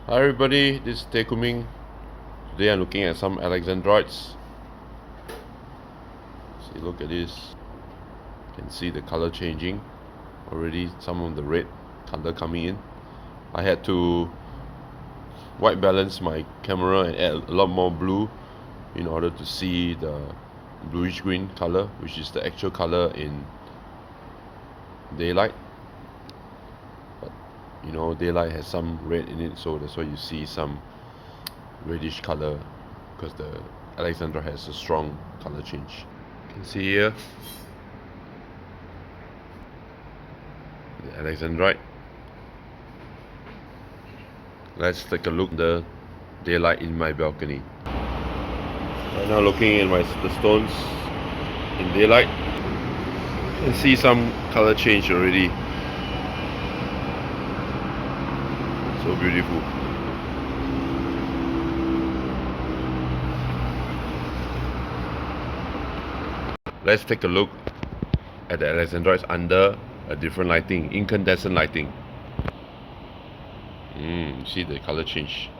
Hi everybody, this is Kunming. Today I'm looking at some Alexandrites. See, look at this. You can see the color changing already, some of the red color coming in. I had to white balance my camera and add a lot more blue in order to see the bluish green color, which is the actual color in daylight. But you know, daylight has some red in it, so that's why you see some reddish color, because the Alexandrite has a strong color change. You can see here the Alexandrite. Let's take a look at the daylight in my balcony. Right now, looking at the stones in daylight, you can see some color change already. So beautiful. Let's take a look at the Alexandrites under a different lighting, incandescent lighting. See the color change.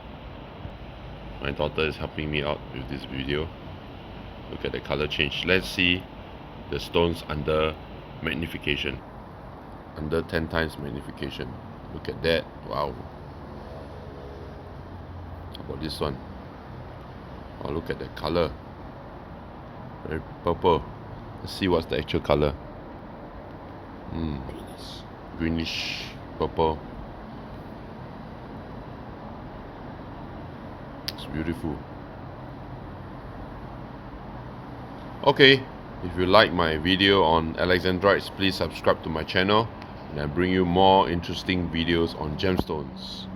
My daughter is helping me out with this video. Look at the color change. Let's see the stones under magnification. Under 10 times magnification. Look at that. Wow. How about this one? Oh, look at the color. Very purple. Let's see what's the actual color. Greenish purple. It's beautiful. Okay, if you like my video on Alexandrites, please subscribe to my channel, and I bring you more interesting videos on gemstones.